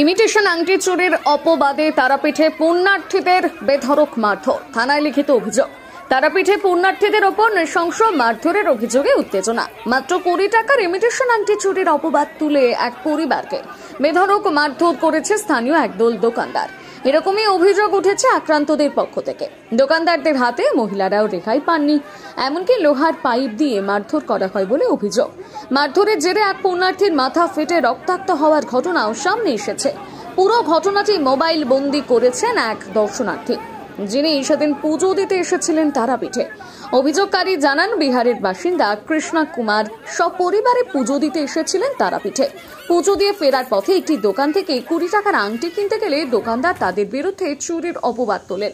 Imitation আংটি চুরির অপবাদে তারাপীঠে পুণ্যার্থীদের বেধড়ক মারধর, থানায় লিখিত অভিযোগ। তারাপীঠে পুণ্যার্থীদের ওপর নৃশংস মারধরের অভিযোগে উত্তেজনা। মাত্র 20 টাকার ইমিটেশন আংটি চুরির অপবাদ তুলে এক পরিবারকে বেধড়ক মারধর করেছে স্থানীয় একদল দোকানদার। এরকমই অভিযোগ উঠেছে আক্রান্তদের পক্ষ থেকে। দোকানদারদের হাতে মহিলারাও রেহাই পাননি, এমনকি লোহার পাইপ দিয়ে মারধর করা হয় বলে অভিযোগ। মারধরের জেরে এক পুণ্যার্থীর মাথা ফেটে রক্তাক্ত হওয়ার ঘটনাও সামনে এসেছে। পুরো ঘটনাটি মোবাইল বন্দি করেছেন এক দর্শনার্থী, যিনি সেদিন পুজো দিতে এসেছিলেন তারাপীঠে। অভিযোগকারী জানান, বিহারের বাসিন্দা কৃষ্ণা কুমার সপরিবারে পুজো দিতে এসেছিলেন তারাপীঠে। পুজো দিয়ে ফেরার পথে একটি দোকান থেকে 20 টাকার আংটি কিনতে গেলে দোকানদার তাদের বিরুদ্ধে চুরির অপবাদ তোলেন।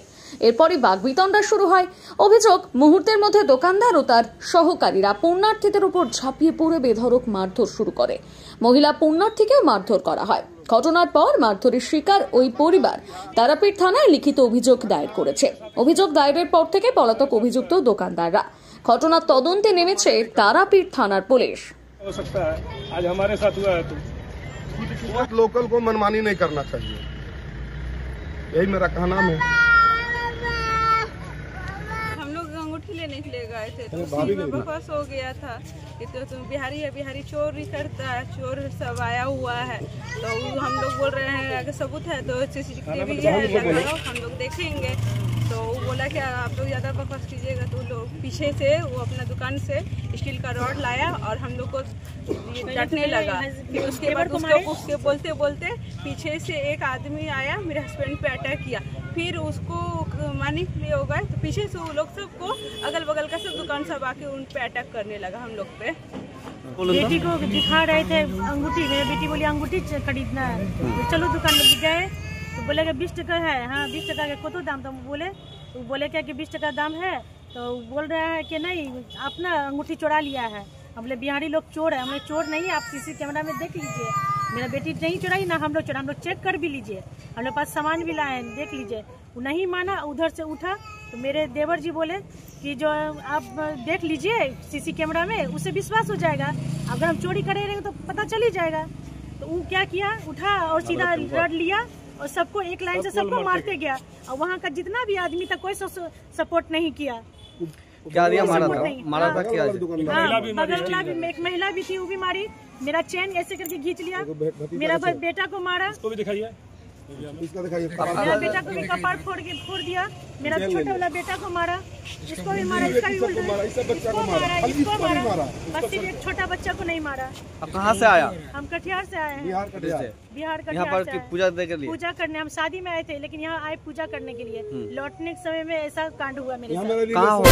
এরপরই বাগবিতণ্ডা শুরু হয়। অভিযোগ, মুহূর্তের মধ্যে দোকানদার ও তার সহকারীরা পুণ্যার্থীদের উপর ঝাঁপিয়ে পড়ে বেধড়ক মারধর শুরু করে। মহিলা পুণ্যার্থীকেও মারধর করা হয়। ঘটনার পর মারধরের শিকার ওই পরিবার তারাপীঠ থানায় লিখিত অভিযোগ দায়ের করেছে। অভিযোগ দায়েরের পর থেকে পলাতক অভিযুক্ত দোকানদাররা। ঘটনার তদন্তে নেমেছে তারাপীঠ থানার পুলিশ। लोकल को मनमानी नहीं करना चाहिए, यही मेरा कहना है। हम लोग अंगूठी लेने के लिए गए थे तो उसी में बहस हो गया था कि तो बिहारी है, बिहारी चोरी करता है, चोर सब आया हुआ है। तो हम लोग बोल रहे हैं अगर सबूत है तो CCTV है लगाओ, हम लोग देखेंगे। तो वो बोला कि आप लोग ज़्यादा बकवास कीजिएगा। तो लोग पीछे से वो अपना दुकान से स्टील का रॉड लाया और हम लोग को डटने लगा। फिर उसके बाद उसके बोलते बोलते पीछे से एक आदमी आया, मेरे हस्बैंड पे अटैक किया। फिर उसको मारने के लिए हो गए तो पीछे से वो लोग सबको अगल बगल का सब दुकान सब आके उन पे अटैक करने लगा हम लोग पे। बेटी को दिखा रहे थे अंगूठी, मेरी बेटी बोली अंगूठी खरीदना है, तो चलो दुकान में गए तो बोले कि 20 टका है। हाँ 20 टका के कतो दाम? तो बोले क्या कि 20 टका दाम है। तो बोल रहा है कि नहीं आप ना अंगूठी चुरा लिया है। हम बोले बिहारी लोग चोर है। हमने चोर नहीं, आप सीसी कैमरा में देख लीजिए, मेरा बेटी नहीं चुराई ना हम लोग चोरा, हम लोग चेक कर भी लीजिए, हम लोग पास सामान भी लाए हैं, देख लीजिए। वो नहीं माना, उधर से उठा। तो मेरे देवर जी बोले कि जो आप देख लीजिए सीसी कैमरा में, उससे विश्वास हो जाएगा, अगर हम चोरी करे रहेंगे तो पता चल ही जाएगा। तो वो क्या किया, उठा और सीधा रड लिया और सबको एक लाइन से सबको मारते गया। और वहाँ का जितना भी आदमी था कोई सपोर्ट नहीं किया। क्या दिया मारा था क्या? बगल वाला भी एक महिला भी थी, वो भी मारी। मेरा चेन ऐसे करके खींच लिया। मेरा बेटा को मारा, इसको भी दिखाइए, इसका दिखाइए। मेरा बेटा को भी कपार फोड़ दिया। मेरा छोटा वाला बेटा को मारा, इसको भी मारा, इसका भी मारा, इसको मारा, बस सिर्फ एक छोटा बच्चा को नहीं मारा। आप कहाँ से आया? हम कटिहार से आए हैं। बिहार यहाँ पर पूजा पूजा करने हम शादी में आए थे, लेकिन यहाँ आए पूजा करने के लिए। लौटने के समय में ऐसा कांड हुआ मेरे साथ। कहाँ हुआ?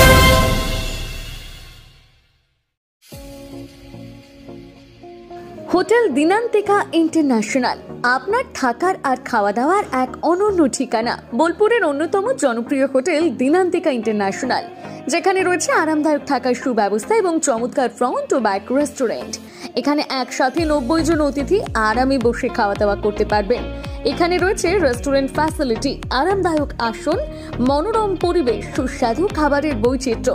হোটেল দিনান্তিকা ইন্টারন্যাশনাল আপনার থাকার আর খাওয়া দাওয়ার এক অনন্য ঠিকানা। বোলপুরের অন্যতম জনপ্রিয় হোটেল দিনান্তিকা ইন্টারন্যাশনাল, যেখানে রয়েছে আরামদায়ক থাকার সুব্যবস্থা এবং চমৎকার ফ্রন্ট ও ব্যাক রেস্টুরেন্ট। এখানে একসাথে 90 জন অতিথি আরামে বসে খাওয়া দাওয়া করতে পারবেন। এখানে রয়েছে রেস্টুরেন্ট ফ্যাসিলিটি, আরামদায়ক আসন, মনোরম পরিবেশ, সুস্বাদু খাবারের বৈচিত্র্য।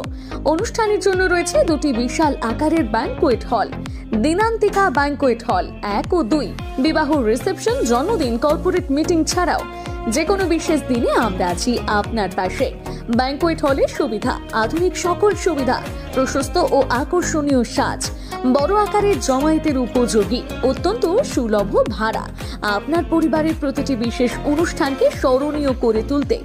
অনুষ্ঠানের জন্য রয়েছে 2টি বিশাল আকারের banquet hall, Dinantika banquet hall 1 ও 2। বিবাহ, রিসেপশন, জন্মদিন, কর্পোরেট মিটিং ছাড়াও যে কোনো বিশেষ দিনে আমরা আছি আপনার পাশে। ব্যাংকোয়েট হলের সুবিধা, আধুনিক সকল সুবিধা, প্রশস্ত ও আকর্ষণীয় সাজ, বড় আকারের জমায়েতের উপযোগী, অত্যন্ত সুলভ ভাড়া। আপনার পরিবারের প্রতিটি বিশেষ অনুষ্ঠানকে স্মরণীয় করে তুলতে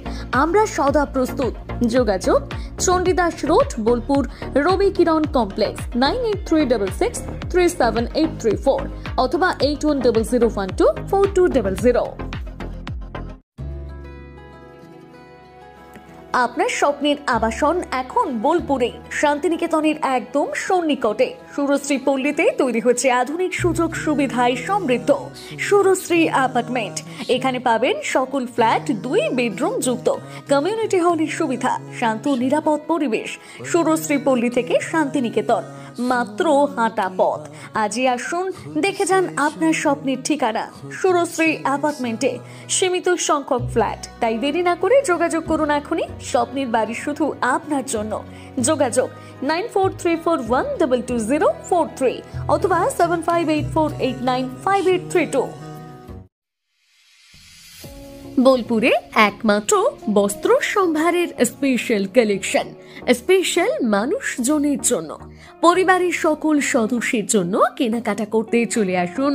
আমরা সদা প্রস্তুত। যোগাযোগ চণ্ডীদাস রোড, বোলপুর, রবি কিরণ কমপ্লেক্স, 9836637834 অথবা 8100124200। আপনার স্বপ্নের আবাসন এখন বোলপুরে, শান্তিনিকেতনের একদম সন্নিকটে সুরশ্রী পল্লীতে তৈরি হচ্ছে আধুনিক সুযোগ সুবিধায় সমৃদ্ধ সুরশ্রী অ্যাপার্টমেন্ট। এখানে পাবেন সকল ফ্ল্যাট 2 বেডরুম যুক্ত, কমিউনিটি হলের সুবিধা, শান্ত নিরাপদ পরিবেশ। সুরশ্রী পল্লী থেকে শান্তিনিকেতন মাত্র হাঁটা পথ। আজই আসুন, দেখে যান আপনার স্বপ্নের ঠিকানা সুরশ্রী অ্যাপার্টমেন্টে। সীমিত সংখ্যক ফ্ল্যাট, তাই দেরি না করে যোগাযোগ করুন এখনই। স্বপ্নের বাড়ি শুধু আপনার জন্য। যোগাযোগ 9434122043 অথবা 7584895832। বোলপুরে একমাত্র বস্ত্র সম্ভারের স্পেশাল কালেকশন, স্পেশাল মানুষজনের জন্য, পরিবারের সকল সদস্যের জন্য কেনাকাটা করতে চলে আসুন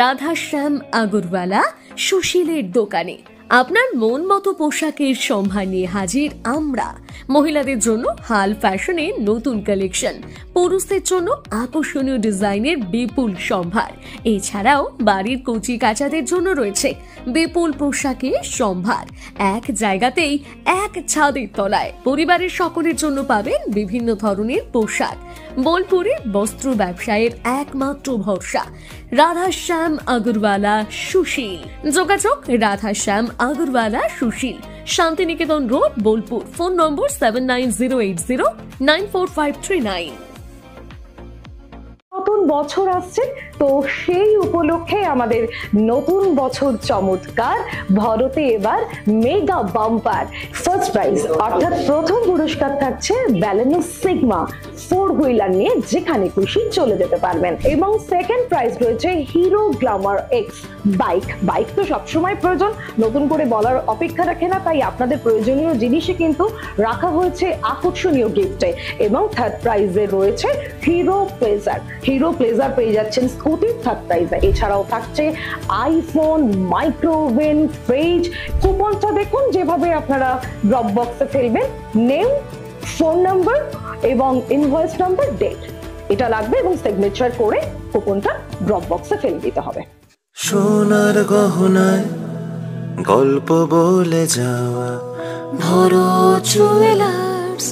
রাধাশ্যাম আগরওয়ালা সুশীলের দোকানে। আপনার মন মতো পোশাকের সম্ভার নিয়ে হাজির আমরা। মহিলাদের জন্য হাল ফ্যাশনের নতুন কালেকশন, পুরুষদের জন্য আকর্ষণীয় ডিজাইনের বিপুল সম্ভার। এছাড়াও বাড়ির কচি কাচাদের জন্য রয়েছে বিপুল পোশাকের সম্ভার। এক জায়গাতেই এক ছাদের তলায় পরিবারের সকলের জন্য পাবেন বিভিন্ন ধরনের পোশাক। বোলপুরে বস্ত্র ব্যবসায়ের একমাত্র ভরসা রাধাশ্যাম আগরওয়ালা সুশীল। যোগাযোগ Radhashyam Agarwala Sushil, Santiniketan road, Bolpur. Phone number 7908094539। নতুন বছর আসছে, তো সেই উপলক্ষে আমাদের নতুন বছর চমৎকার ভরতে এবার মেগা বাম্পার ফার্স্ট প্রাইজ, অর্থাৎ প্রথম পুরস্কার থাকছে ব্যালেনো সিগমা 4 হুইলার নিয়ে যেখানে খুশি চলে যেতে পারবেন, এবং সেকেন্ড প্রাইজ রয়েছে হিরো গ্ল্যামার এক্স বাইক তো সবসময় প্রয়োজন, নতুন করে বলার অপেক্ষা রাখে না, তাই আপনাদের প্রয়োজনীয় জিনিসে কিন্তু রাখা হয়েছে আকর্ষণীয় গিফটে। এবং থার্ড প্রাইজে রয়েছে হিরো প্লেজার পেয়ে যাচ্ছেন স্কুটি থার্ড প্রাইজে। এছাড়াও থাকছে আইফোন, মাইক্রোওভেন, ফ্রিজ। কুপনটা দেখুন যেভাবে আপনারা ড্রপ বক্সে ফেলবেন, নেম, ফোন নাম্বার এবং ইনভয়েস নাম্বার, ডেট এটা লাগবে, এবং সিগনেচার করে কুপনটা ড্রপ বক্সে ফেলে দিতে হবে। সোনার গহনায় গল্প বলে যাওয়া ভরো জুয়েলার্স,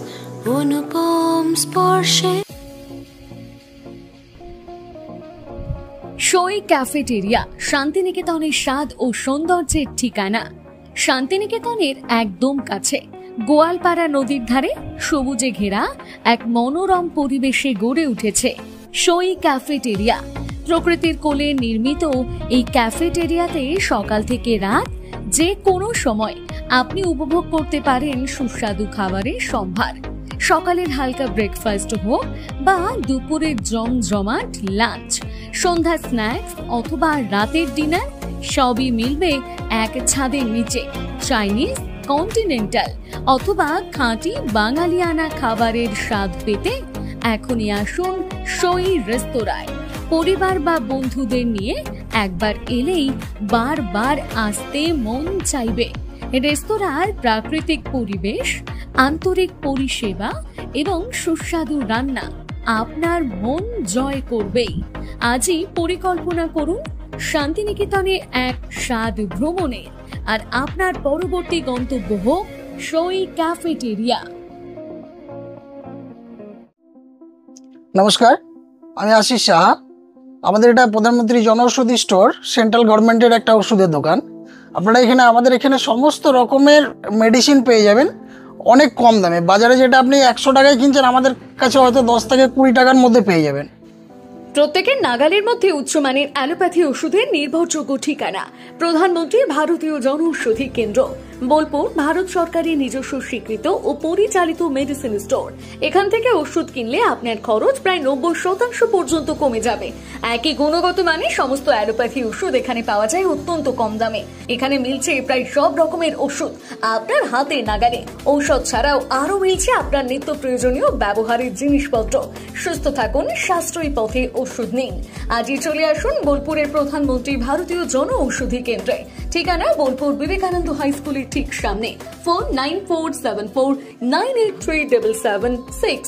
অনুপম স্পর্শে। সই ক্যাফেটেরিয়া, শান্তিনিকেতনের স্বাদ ও সৌন্দর্যের ঠিকানা। শান্তিনিকেতনের একদম কাছে গোয়ালপাড়া নদীর ধারে সবুজে ঘেরা এক মনোরম পরিবেশে গড়ে উঠেছে সই ক্যাফেটেরিয়া। প্রকৃতির কোলে নির্মিত এই ক্যাফেটেরিয়াতে সকাল থেকে রাত যে কোনো সময় আপনি উপভোগ করতে পারেন সুস্বাদু খাবারের সম্ভার। সকালের হালকা ব্রেকফাস্ট হোক বা দুপুরের জমজমাট লাঞ্চ, সন্ধ্যা স্ন্যাক্স অথবা রাতের ডিনার, সবই মিলবে এক ছাদের নিচে। চাইনিজ, কন্টিনেন্টাল অথবা খাঁটি বাঙালিয়ানা খাবারের স্বাদ পেতে এখনই আসুন সই রেস্তোরাঁয়। পরিবার বা বন্ধুদের নিয়ে একবার এলেই বারবার আসতে মন চাইবে। রেস্তোরাঁর প্রাকৃতিক পরিবেশ, আন্তরিক পরিষেবা এবং সুস্বাদু রান্না আপনার মন জয় করবেই। আজই পরিকল্পনা করুন শান্তিনিকেতনে এক স্বাদ ভ্রমণের, আর আপনার পরবর্তী গন্তব্য হোক সই ক্যাফেটেরিয়া। নমস্কার, আমি আশিস সাহা। আমাদের এটা প্রধানমন্ত্রী জনঔষধি স্টোর, সেন্ট্রাল গভর্নমেন্টের একটা ওষুধের দোকান। আপনারা আমাদের এখানে সমস্ত রকমের মেডিসিন পেয়ে যাবেন অনেক কম দামে। বাজারে যেটা আপনি 100 টাকায় কিনছেন, আমাদের কাছে হয়তো 10 থেকে 20 টাকার মধ্যে পেয়ে যাবেন। প্রত্যেকের নাগালের মধ্যে উচ্চমানের অ্যালোপ্যাথি ওষুধের নির্ভরযোগ্য ঠিকানা প্রধানমন্ত্রী ভারতীয় জনঔষধি কেন্দ্র, বোলপুর। ভারত সরকারের নিজস্ব স্বীকৃত ও পরিচালিত মেডিসিন স্টোর। এখান থেকে ওষুধ কিনলে আপনার খরচ প্রায় 90% পর্যন্ত কমে যাবে। একই গুণগত মানে সমস্ত অ্যালোপ্যাথি ওষুধ এখানে পাওয়া যায় অত্যন্ত কম দামে। এখানে মিলছে প্রায় সব রকমের ওষুধ আপনার হাতে নাগালে। ঔষধ ছাড়াও আরো মিলছে আপনার নিত্য প্রয়োজনীয় ব্যবহারের জিনিসপত্র। সুস্থ থাকুন, সাশ্রয়ী পথে ওষুধ নিন। আজই চলে আসুন বোলপুরের প্রধানমন্ত্রী ভারতীয় জনঔষধি কেন্দ্রে। ঠিকানা বোলপুর বিবেকানন্দ হাই স্কুলের ঠিক সামনে। ফোন 9474983776।